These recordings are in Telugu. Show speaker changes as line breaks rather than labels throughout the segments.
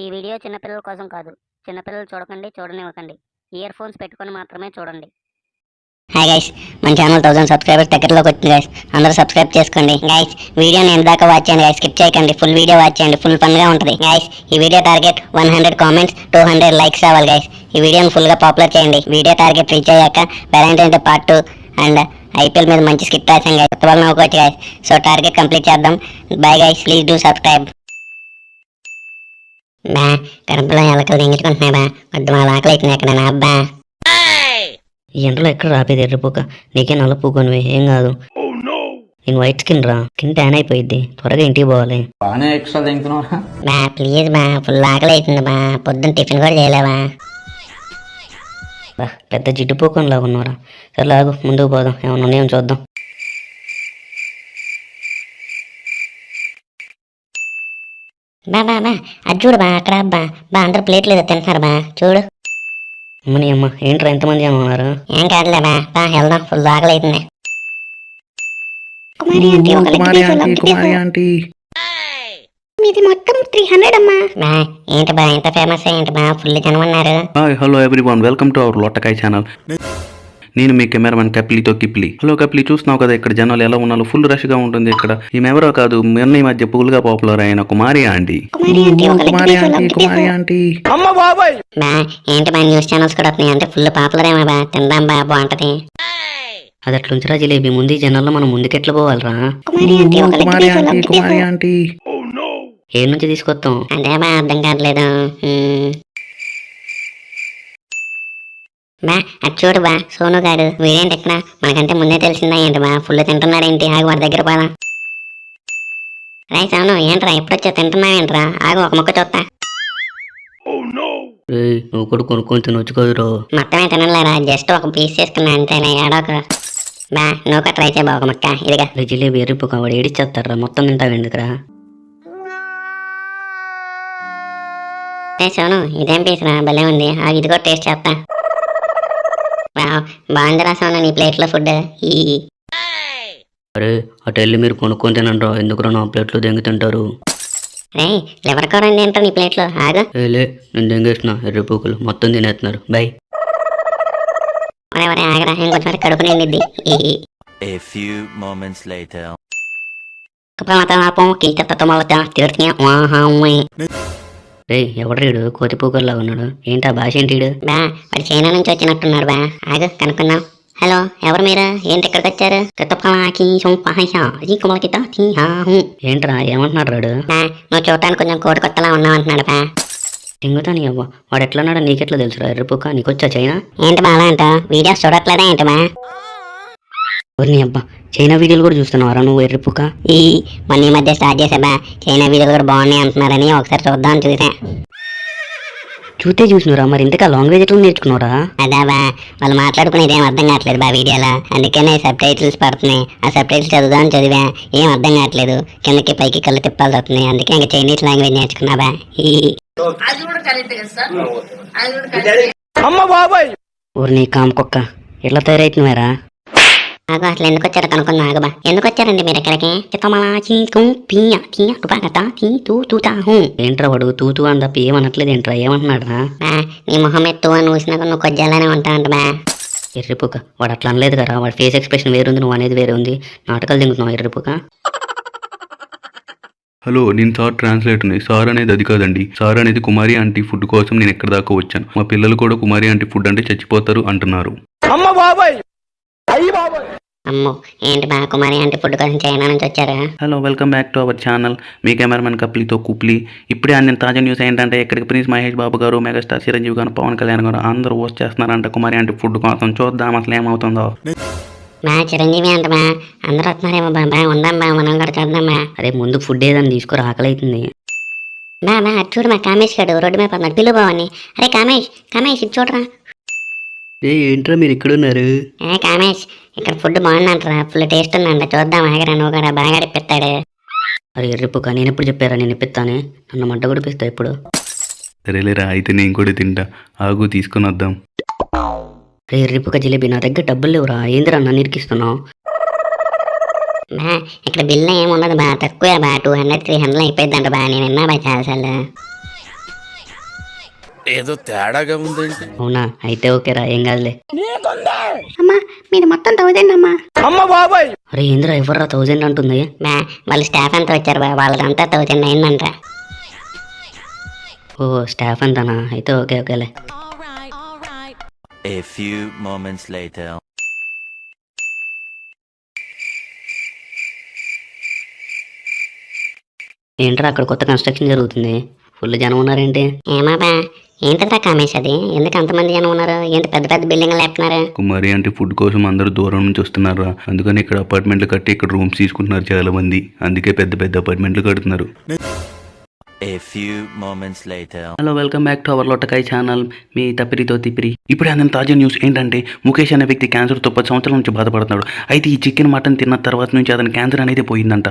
ఈ వీడియో చిన్నపిల్లల కోసం కాదు. చిన్నపిల్లలు చూడకండి, చూడనివ్వకండి. ఇయర్ ఫోన్స్ పెట్టుకొని మాత్రమే చూడండి. హాయ్ గైస్, మన ఛానల్ 1000 సబ్స్క్రైబర్స్ దగ్గరలోకి వచ్చింది గైస్. అందరూ సబ్స్క్రైబ్ చేసుకోండి గైస్. వీడియోని ఎంత దాకా వాచ్ చేయండి గైస్, స్కిప్ చేయకండి. ఫుల్ వీడియో వాచ్ చేయండి, ఫుల్ ఫన్గా ఉంటుంది గైస్. ఈ వీడియో టార్గెట్ 100 కామెంట్స్, 200 లైక్స్ రావాలి గైస్. ఈ వీడియోని ఫుల్గా పాపులర్ చేయండి. వీడియో టార్గెట్ రీచ్ అయ్యాక valentine's day part 2 and IPL మీద మంచి స్కిట్ రాసాం గైస్. కొత్త వాళ్ళు నవ్వుకోవచ్చు గైస్. సో టార్గెట్ కంప్లీట్ చేద్దాం. Bye guys, please do subscribe. బా కడుపులో ఎలకలు దించుకుంటున్నాయి బా. కొద్ది మా ఆకలి అవుతుంది ఎక్కడ నా అబ్బా.
ఈ ఎండలో ఎక్కడ రాపేది ఎర్రపోక, నీకే నల్ల పూకొనివి ఏం కాదు. నేను వైట్ స్కిన్ రా, స్కిన్ ట్యాన్ అయిపోయింది. త్వరగా ఇంటికి పోవాలి.
బాగానే ఎక్స్ట్రా తింటున్నావా?
బా ప్లీజ్ బా, ఫుల్ ఆకలి అవుతుంది బా. పొద్దున్న టిఫిన్ కూడా చేయలేవా?
బా పెద్ద జిడ్డు పూకొనిలా ఉన్నారా. సరే ఆగు, ముందుకు పోదాం, ఏమన్నా ఉన్నాయో చూద్దాం.
బా బా బా, అది చూడు బా, అక్కడ బా బా అందరు ప్లేట్లు ఏదో తింటున్నారు బా, చూడు.
అమ్మని అమ్మ, ఏంట్రా ఎంతమంది జనం ఉన్నారు?
ఏం కాదులే బా, బా వెళ్దాం, ఫుల్ ఆకలి అవుతుంది. మీది మొత్తం 300 అమ్మా. బా ఏంటి బా ఎంత ఫేమస్ ఏంటి బా, ఫుల్ జనం ఉన్నారు.
Hi hello everyone, welcome to our Lottakaya channel. నేను మీ కెమెరామెన్ కపిలితో కిప్లి. హలో కపిలి, చూస్తున్నావు కదా ఇక్కడ జనాలు ఎలా ఉన్నారు, ఫుల్ రష్ గా ఉంటుంది ఇక్కడ. ఈమె ఎవరో కాదు, మొన్న ఈ మధ్య ఫుల్ గా పాపులర్ అయిన కుమారి ఆంటీ.
బా ఏంటి బా న్యూస్ ఛానల్స్ కూడా వస్తున్నాయి అంటే ఫుల్ పాపులర్ ఏమో బా, తిందాం బా బాగుంటది.
అది అట్లుంచరా జిలేబీ, ముందు ఈ జనాల్లో మనం ముందుకెట్లా పోవాలరా? ఏ నుంచి తీసుకొస్తాం
అదే బా అర్థం కావట్లేదు. బా అది చూడు బా, సోను గాడు వీడేంటి ఇక్కడ, మనకంటే ముందే తెలిసిందా ఏంటి బా, ఫుల్ తింటున్నాడేంటి, ఆగు వాడి దగ్గర పోదా. రాయ్ సోను, ఏంట్రా ఎప్పుడొచ్చా, తింటున్నావేంట్రా, ఆగు ఒక ముక్క చూస్తా.
నువ్వు కూడా కొనుక్కొని తినొచ్చు కదరా.
మొత్తమే తినలేరా, జస్ట్ ఒక పీస్ చేసుకున్నా అంతేనా, ఏడోక. బా నువ్వు కూడా ట్రై చేయ బా ఒక ముక్క, ఇదిగా.
జిలేబీ ఎర్రిపోక వాడు ఏడిచ్చేస్తారా, మొత్తం తింటావు ఎందుకురా?
సోను ఇదేం పీస్ రా, భలే ఉంది, ఆగు ఇది కూడా టేస్ట్ చేస్తా. బాగుందిరా సోను నీ ప్లేట్లో ఫుడ్.
అరే అటు వెళ్ళి మీరు కొనుక్కొని తినండి రా, ఎందుకురా నా ప్లేట్లు దెంగి తింటారు?
రే లివర్ కూర ఏంటో నీ ప్లేట్లో, ఆగు.
ఏలే నేను దెంగేసిన, ఎర్రిపోకులు మొత్తం తినేస్తున్నారు. బై.
ఒరే ఆగరా, ఇంకొంచెం కడుపు నిండిద్ది.
A few moments later.
రే ఎవడ్రీడు కోతిపూకల్లా ఉన్నాడు, ఏంటా భాష ఏంటిడు?
బా వాడు చైనా నుంచి వచ్చినట్టున్నాడు బా, ఆగు కనుక్కుందాం. హలో ఎవరు మీరు, ఏంటి ఇక్కడికి వచ్చారు?
ఏంట్రా ఏమంటున్నాడు రాడు?
బా నువ్వు చూడటానికి కొంచెం కోడి కొత్తలా ఉన్నావు అంటున్నాడు బా.
తింగుతా నీ అవ్వ, వాడు ఎట్లన్నాడో నీకెట్లా తెలుసురా ఎర్రిపోక, నీకొచ్చా చైనా?
ఏంటి బా అలా అంట, వీడియోస్ చూడట్లేదా ఏంటి బా?
నీ అబ్బా చైనా వీడియోలు కూడా చూస్తున్నావారా నువ్వు ఎర్రిపోక?
మొన్న ఈ మధ్య స్టార్ట్ చేసా బా, చైనా వీడియోలు కూడా బాగున్నాయి అంటున్నారని ఒకసారి చూద్దామని చూసా.
చూసినరా, మరి ఇంతకా లాంగ్వేజ్ ఎట్లా నేర్చుకున్నారా?
అదా బా వాళ్ళు మాట్లాడుకునేది ఏం అర్థం కావట్లేదు బా వీడియోలో, అందుకనే సబ్ టైటిల్స్ పడుతున్నాయి. ఆ సబ్ టైటిల్స్ చదువుదామని చదివా, ఏం అర్థం కావట్లేదు, కిందకి పైకి కళ్ళు తిప్పాల్సి వస్తుంది, అందుకే ఇంకా చైనీస్ లాంగ్వేజ్ నేర్చుకున్నా బా.
ఊరి నీ కామకొక్క, ఎట్లా తయారైతున్నారా?
ఆగు అసలు ఎందుకు వచ్చారు కనుక్కుందా, ఆగుబా ఎందుకు వచ్చారండి మీరు ఇక్కడికి?
ఏంట్రా వాడు తూతూ అని తప్ప ఏమనట్లేదు ఏంట్రా, ఏమంటున్నాడు రా?
నీ మొహం ఎత్తు అని చూసినాక నువ్వు కొద్దిలానే ఉంటావంట బా.
ఎర్రిపోక వాడు అట్లా అనలేదు కదా, వాడు ఫేస్ ఎక్స్ప్రెషన్ వేరుంది, నువ్వు అనేది వేరే ఉంది, నాటకాలు తింటున్నావు ఎర్రిపోక.
హలో, నేను సార్ ట్రాన్స్లేటర్ని. సార్ అనేది అది కాదండి, సార్ అనేది కుమారి ఆంటీ ఫుడ్ కోసం నేను ఎక్కడ దాకా వచ్చాను. మా పిల్లలు కూడా కుమారి ఆంటీ ఫుడ్ అంటే చచ్చిపోతారు అంటున్నారు.
అమ్మో ఏంటి బా, కుమారి ఆంటీ ఫుడ్ కోసం చైనా నుంచి వచ్చారు?
Hello, welcome back to our channel, మీ కెమెరామెన్ కపిలితో కుప్లి. ఇప్పుడే అందిన తాజా న్యూస్ ఏంటంటే, ఇక్కడికి ప్రిన్స్ మహేష్ బాబు గారు, మెగాస్టార్ చిరంజీవి గారు, పవన్ కళ్యాణ్ గారు అందరూ పోస్ట్ చేస్తున్నారంట కుమారి ఆంటీ ఫుడ్ కోసం. చూద్దాం అసలు ఏమవుతుందో.
బా చిరంజీవి అంట బా, అందరూ వస్తున్నారేమో బా, బా ఉందాం బా, మనం కూడా చూద్దాం బా.
అరే ముందు ఫుడ్ ఏదని తీసుకురా, ఆకలి అవుతుంది.
బా బా అది చూడు మా కామేష్ గారు రోడ్డు మీద పడుతున్నాడు, పిలు బావని. అరే కామేష్ కామేష్ ఇది చూడరా.
ఏంట్రా మీరు ఇక్కడ ఉన్నారు?
కామేష్ ఇక్కడ ఫుడ్ బాగుందంటరా, ఫుల్ టేస్ట్ ఉందంట, చూద్దాం ఆగరా, నువ్వు కూడా బాగా ఇప్పిస్తాడు.
అరే ఎర్రిపోక, నేను ఎప్పుడు చెప్పారా నేను ఇప్పిస్తానే, నన్ను మంట కూడా ఇప్పిస్తా ఇప్పుడు.
సరేలేరా, అయితే నేను కూడా తింటా, ఆగు తీసుకుని వద్దాం.
రే ఎర్రిపోక జిలేబీ, నా దగ్గర డబ్బులు లేవురా, ఏందిరా నన్ను ఇరికిస్తున్నావు?
బా ఇక్కడ బిల్ ఏముండదు బా, తక్కువ బా, 200 300 అయిపోయిందంట బా, నేను విన్నా బా చాలాసార్లు.
ఏదో తేడాగా ఉందేంటి?
అవునా? అయితే ఓకేరా, ఏం కాదులే.
అమ్మా మీది మొత్తం 1000 అమ్మా.
అరే ఏంద్రా ఎవర్రా 1000 అంటుంది?
బా వాళ్ళు స్టాఫ్ అంతా వచ్చారు బా, వాళ్ళదంతా 1000 అయిందంట.
ఓ స్టాఫ్ అంతానా? అయితే ఓకే ఓకేలే.
A few moments later.
ఏంట్రా అక్కడ కొత్త కన్స్ట్రక్షన్ జరుగుతుంది, ఫుల్ జనం ఉన్నారేంటి?
ఏమా బా ఏంటంతా కామేష్ అది, ఎందుకు అంతమంది జనం ఉన్నారు? ఏంటి పెద్ద పెద్ద బిల్డింగ్లు లేపుతున్నారు?
కుమారి అంటే ఫుడ్ కోసం అందరూ దూరం నుంచి వస్తున్నారా, అందుకని ఇక్కడ అపార్ట్మెంట్లు కట్టి ఇక్కడ రూమ్స్ తీసుకుంటున్నారు చాలా మంది, అందుకే పెద్ద పెద్ద అపార్ట్మెంట్లు కడుతున్నారు.
A few moments later.
Hello, welcome back to our Lottakaya channel, మీ తప్పిరితో తిప్పిరి. ఇప్పుడే అందిన తాజా న్యూస్ ఏంటంటే ముఖేష్ అనే వ్యక్తి క్యాన్సర్తో 10 సంవత్సరాల నుంచి బాధపడుతున్నాడు. అయితే ఈ చికెన్ మటన్ తిన్న తర్వాత నుంచి అతని క్యాన్సర్ అనేది పోయిందంట.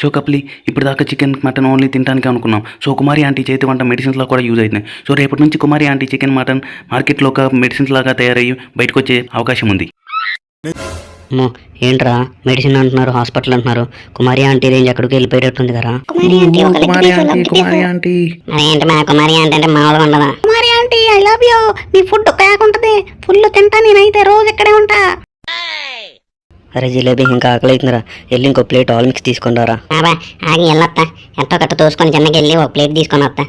సో కప్లీ ఇప్పుడు దాకా చికెన్ మటన్ ఓన్లీ తినడానికి అనుకున్నాం. సో కుమారి ఆంటీ చేతి వంట మెడిసిన్స్ లో కూడా యూజ్ అవుతున్నాయి. సో రేపటి నుంచి కుమారి ఆంటీ చికెన్ మటన్ మార్కెట్లో ఒక మెడిసిన్స్ లాగా తయారయ్యి బయటకు వచ్చే అవకాశం ఉంది.
అమ్మో ఏంట్రా మెడిసిన్ అంటున్నారు, హాస్పిటల్ అంటున్నారు, కుమారి ఆంటీ రేంజ్ ఎక్కడికి వెళ్ళిపోయేటట్టుంది కదా.
కుమారి ఆంటీ ఒక ఏంటి మా కుమారి ఆంటీ అంటే మామూలుగా ఉండదా? Kumari aunty I love you, మీ ఫుడ్ ఉంటది, ఫుల్ తింటా, నేనైతే రోజు ఇక్కడే ఉంటా.
అరే జిలేబీ ఇంకా ఆకలి అవుతుందిరా, వెళ్ళి ఇంకో ప్లేట్ ఆల్ మిక్స్ తీసుకొని రారా.
బాబా ఆగి వెళ్ళొస్తా, ఎంతో కట్ట తోసుకొని చిన్నకి వెళ్ళి ఒక ప్లేట్ తీసుకొని వస్తా.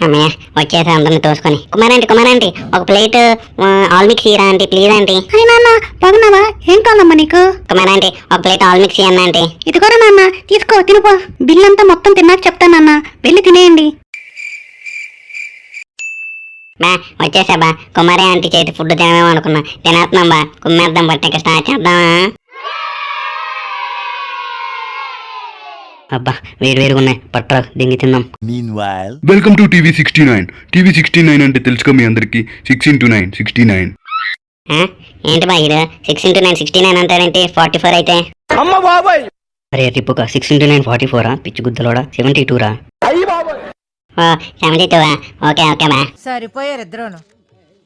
అమ్మయ్య వచ్చేసా అందరిని తోసుకొని. కుమారంటీ ఒక plate all mix Ira aunty, please aunty. నాన్న బాగున్నావా? ఏం కావాలమ్మా నీకు? కుమారంటీ ఒక ప్లేట్ ఆల్ మిక్స్ ఇవ్వండి ఆంటీ. ఇదిగోరా నాన్న తీసుకో, తినుపో, బిల్ అంతా మొత్తం తిన్నాక చెప్తానన్న, వెళ్ళి తినేయండి. బా వచ్చేసా బా, కుమారి ఆంటీ చేతి ఫుడ్ తినమేమో అనుకున్నా, తినేస్తున్నాం బా, కుమ్మేద్దాం బట్టి స్టార్ట్ చేద్దామా?
అబ్బా వేడి వేడిగా ఉన్నాయి, పట్రా దింగి తిందాం.
Meanwhile.
Welcome to TV 69. TV 69 అంటే తెలుసుగా మీ అందరికి, 6 into 9 69.
ఏంటి బా ఇది 6 into 9 69 అంటారేంటి? 44 అయితే.
అరే రిప్పుక 6 into 9 44రా, పిచ్చి గుద్దలోడా, 72 రా.
72. ఓకే ఓకే బా.
సరిపోయారు ఇద్దరును,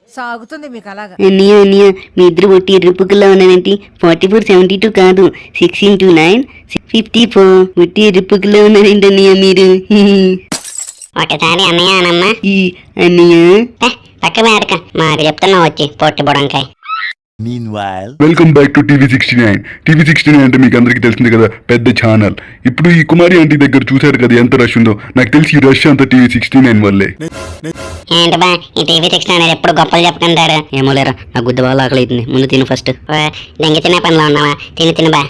సాగుతుంది మీకు అలాగా.
అన్నయ్య మీ ఇద్దరు ఒట్టి రిప్పుకల్లా ఉన్నానంటే 44 72 కాదు, 6 into 9 54. ఒట్టి రిప్పుకల్లా ఉన్నారండి అన్నయ్య మీరు.
ఒకసారి అన్నయ్య అనమ్మా.
ఈ అన్నయ్య
పక్క మేడక మాకు చెప్తున్నావు వచ్చి పొట్టి బుడంకాయ.
Meanwhile.
Welcome back to TV 69. TV 69 అంటే మీకు అందరికీ తెలిసింది కదా, పెద్ద ఛానల్. ఇప్పుడు ఈ కుమారి ఆంటీ దగ్గర చూశారు కదా ఎంత రష్ ఉందో. నాకు తెలిసి ఈ రష్ అంతా టీవీ 69 వల్లే.
ఏంటి బా ఈ టీవీ 69 ఎప్పుడు గొప్పలు చెప్పుకుంటారు?
ఏమో లేరా, నా గుద్ద బాగా ఆకలి అవుతుంది, ముందు తిను ఫస్ట్.
దెంగి తినే పనిలో ఉన్నావా? తిని బా.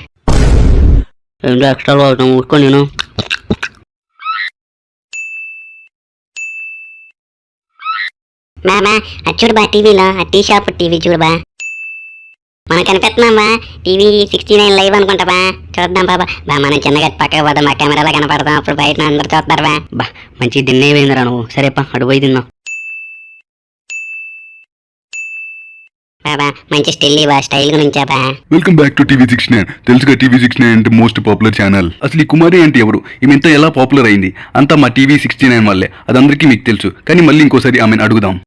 రెండు ఎక్స్ట్రా వాడటం ఊరుకో నేను.
బా అది చూడు బా, టీవీలో ఆ టీ షాప్ టీవీ చూడు బా, మనకు కనిపిస్తున్నాం బా, టీవీ 69 లైవ్ అనుకుంటా బా, చూద్దాం బాబా. బా మనం చిన్నగా పక్కకు పోదాం, మా కెమెరాలో కనపడతాం, అప్పుడు బయట అందరు చూస్తారు బా.
బా మంచి దిన్నే పోయిందిరా నువ్వు, సరేపా అడు పోయి తిన్నావు.
బాబా మంచి స్టిల్ బా, స్టైల్ గురించా బా.
Welcome back to TV 69. తెలుసుగా టీవీ 69 అంటే మోస్ట్ పాపులర్ ఛానల్. అసలు ఈ కుమారి అంటే ఎవరు, ఈమె ఎంత ఎలా పాపులర్ అయింది అంతా మా టీవీ 69 వల్లే, అదందరికీ మీకు తెలుసు. కానీ మళ్ళీ ఇంకోసారి ఆమెను అడుగుదాం.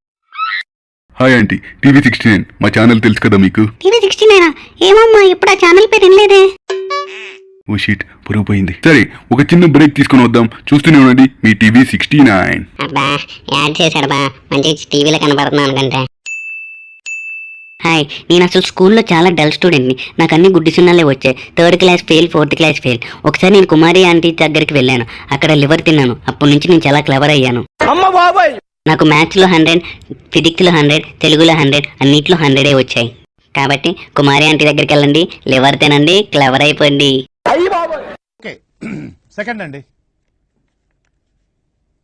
హాయ్ ఆంటీ, టీవీ 69 మా ఛానల్ తెలుసు కదా మీకు?
టీవీ 69 ఏమమ్మా, ఇప్పుడు ఆ ఛానల్ పేరు వినలేదే.
ఓ షీట్, పొరుగు పోయింది. సరే ఒక చిన్న బ్రేక్ తీసుకొని వద్దాం, చూస్తూనే ఉండండి మీ టీవీ 69.
అబ్బా యాడ్ చేశాడు బా, మంచి టీవీలో కనపడుతున్నాను అనుకుంటా.
హాయ్, నేను అసలు స్కూల్లో చాలా డల్ స్టూడెంట్ని, నాకు అన్ని గుడ్డి సున్నాలే వచ్చాయి. 3rd class fail, 4th class fail. ఒకసారి నేను కుమారి ఆంటీ దగ్గరికి వెళ్ళాను, అక్కడ లివర్ తిన్నాను, అప్పటి నుంచి నేను చాలా క్లవర్ అయ్యాను. నాకు మ్యాథ్స్లో 100, ఫిజిక్స్లో 100, తెలుగులో 100, అన్నిట్లో 100 వచ్చాయి. కాబట్టి కుమారి ఆంటీ దగ్గరికి వెళ్ళండి, లివర్ తినండి, క్లవర్ అయిపోండి.
సెకండ్ అండి.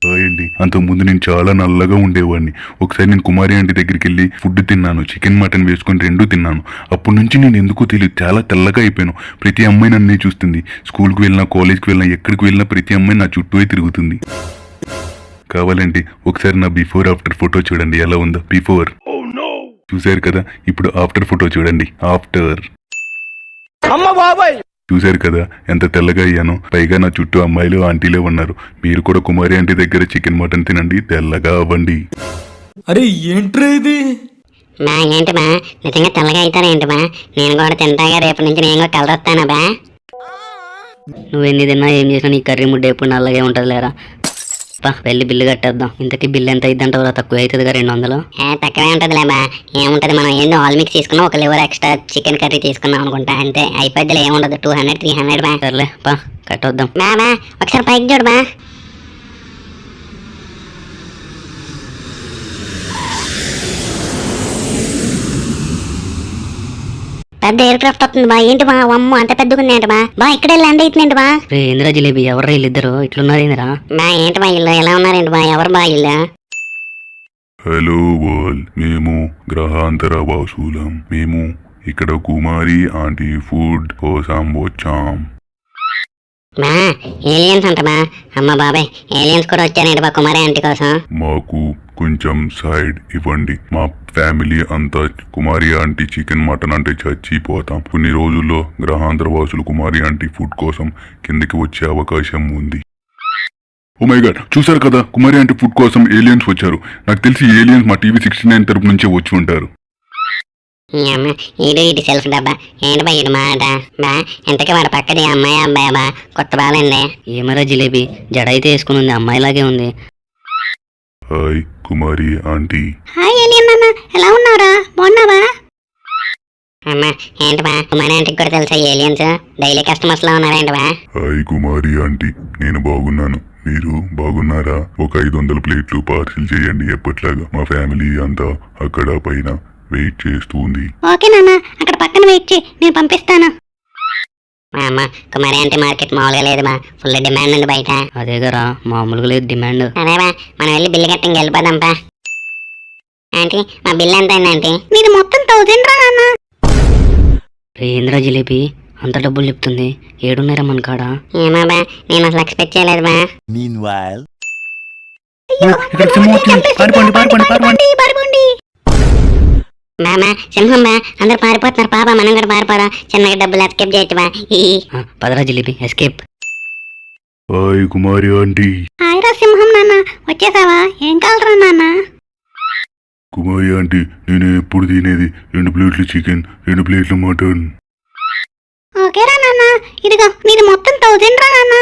హాయ్ అండి, అంతకుముందు నేను చాలా నల్లగా ఉండేవాడిని. ఒకసారి నేను కుమారి ఆంటీ దగ్గరికి వెళ్ళి ఫుడ్ తిన్నాను, చికెన్ మటన్ వేసుకొని 2 తిన్నాను. అప్పటి నుంచి నేను ఎందుకో తెలియదు చాలా తెల్లగా అయిపోయాను. ప్రతి అమ్మాయి నన్నే చూస్తుంది, స్కూల్కి వెళ్ళినా కాలేజ్కి వెళ్ళినా ఎక్కడికి వెళ్ళినా ప్రతి అమ్మాయి నా చుట్టూ తిరుగుతుంది. కావాలంటే ఒకసారి నా బిఫోర్ ఆఫ్టర్ ఫోటో చూడండి ఎలా ఉందో. బిఫోర్ చూశారు కదా, ఇప్పుడు ఆఫ్టర్ ఫోటో చూడండి. ఆఫ్టర్ చూశారు కదా ఎంత తెల్లగా అయ్యాను. పైగా నా చుట్టూ అమ్మాయిలు ఆంటీలే ఉన్నారు. మీరు కూడా కుమారి ఆంటీ దగ్గర చికెన్ మటన్ తినండి, తెల్లగా అవ్వండి.
అరే ఏంట్రా ఇది?
మా ఏంటి బా నిజంగా తెల్లగా అవుతారా ఏంటి బా? నేను కూడా తింటాగా, రేపటి నుంచి నేను కూడా కలర్ వస్తానా బా?
నువ్వు ఎన్ని తిన్నా ఏం చేసినా నీ కర్రీ ముడ్డ ఎప్పుడు నల్లగే ఉంటుంది లేరా. వెళ్ళి బిల్లు కట్టేద్దాం. ఇంతకీ బిల్లు ఎంత అయిందంటారా? తక్కువ అవుతుందిగా 200.
తక్కువే ఉంటుంది లేబా. ఏముంటది, మనం ఏందో ఆల్ మిక్స్ తీసుకున్నాం, ఒక లివర్ ఎక్స్ట్రా చికెన్ కర్రీ తీసుకున్నాం అనుకుంటా, అంతే. అయిపోద్దిలే, ఏముండదు. 200 300 బా.
సర్లే కట్టొద్దాం.
బా ఒకసారి పైకి చూడు బా. పెద్ద ఎయిర్ క్రాఫ్ట్ వస్తుంది బా. ఏంటి బా, అమ్మ అంత పెద్దగా ఉంది ఏంటి బా ఇక్కడే ల్యాండ్ అవుతుందండి బా.
రే ఇందిరా జిలేబీ, ఎవర్రా వీళ్ళిద్దరు ఇట్లున్నారు ఏందిరా?
బా ఏంటి బా ఇల్లు ఎలా ఉన్నారేంటి బా? ఎవరు బా ఇల్లు?
హలో వరల్డ్, మేము గ్రహాంతర వాసులం. మేము ఇక్కడ కుమారి ఆంటీ ఫుడ్ కోసం వచ్చాం.
బా ఏలియన్స్ అంట బా. అమ్మ బాబాయ్, ఏలియన్స్ కూడా వచ్చారండి బా కుమారి ఆంటీ కోసం.
మాకు కొంచెం సైడ్ ఇవ్వండి. మా ఫ్యామిలీ అంతా కుమారి ఆంటీ చికెన్ మటన్ అంటే చచ్చిపోతాం. కొన్ని రోజుల్లో గ్రహాంతర వాసులు కుమారి ఆంటీ ఫుడ్ కోసం కిందకి వచ్చే అవకాశం ఉంది. ఓ మై గాడ్, చూసారు కదా, కుమారి ఆంటీ ఫుడ్ కోసం ఏలియన్స్ వచ్చారు. నాకు తెలిసి ఏలియన్స్ మా టీవీ 69 తరపు నుంచే వచ్చి ఉంటారు.
ఈ అమ్మ ఇటు సెల్ఫ్ డబ్బా. ఏంటి బా ఇటు మాట బా? ఇంతకీ వాడు పక్కది అమ్మాయి అబ్బాయి బా? కొత్త బాలండి.
ఏమరా జిలేబీ, జడ అయితే వేసుకుని ఉంది, అమ్మాయిలాగే ఉంది.
హాయ్ కుమారి ఆంటీ.
హాయ్ ఏలియన్ అన్న, ఎలా ఉన్నావురా? బాగున్నావా? అమ్మ ఏంటి బా, కుమారి ఆంటీకి కూడా తెలుసా ఏలియన్స్? డైలీ కస్టమర్స్ లో ఉన్నారేంటి బా?
హాయ్ కుమారి ఆంటీ, నేను బాగున్నాను. మీరు బాగున్నారా? ఒక 500 ప్లేట్లు పార్సిల్ చేయండి. ఎప్పట్లాగా మా ఫ్యామిలీ అంతా అక్కడ పైన వెయిట్ చేస్తుంది.
ఓకే నాన్న, అక్కడ పక్కన వెయిట్ చేయి, నేను పంపిస్తాను. మా అమ్మ కుమారి ఆంటీ మార్కెట్ మామూలుగా లేదు బా, ఫుల్ డిమాండ్ ఉంది బయట.
అదేగారా, మామూలుగా లేదు డిమాండ్.
అదే బా, మనం వెళ్ళి బిల్లు కట్టి వెళ్ళిపోదాం బా. ఆంటీ మా బిల్ ఎంత అయింది ఆంటీ? మీది మొత్తం 1000 రా నాన్న.
రే ఇందిరా జిలేబీ, అంత డబ్బులు చెప్తుంది. ఏడున్నారా మన కాడ?
ఏమా బా, నేను అసలు ఎక్స్పెక్ట్ చేయలేదు బా.
Meanwhile,
బామా సింహం బా, అందరు పారిపోతున్నారు. పాపా మనం కూడా పారిపోదాం. చిన్నగా డబ్బులు ఎస్కేప్ చేయొచ్చు బా.
పదరా జిలేబీ, ఎస్కేప్.
హాయ్ కుమారి ఆంటీ.
హాయ్ రా సింహం నాన్న, వచ్చేసావా? ఏం కావాలరా నాన్న?
కుమారి ఆంటీ, నేను ఎప్పుడు తినేది 2 ప్లేట్లు చికెన్, 2 ప్లేట్లు మటన్.
ఓకేరా నాన్న, ఇదిగో నీది మొత్తం 1000 రా నాన్న.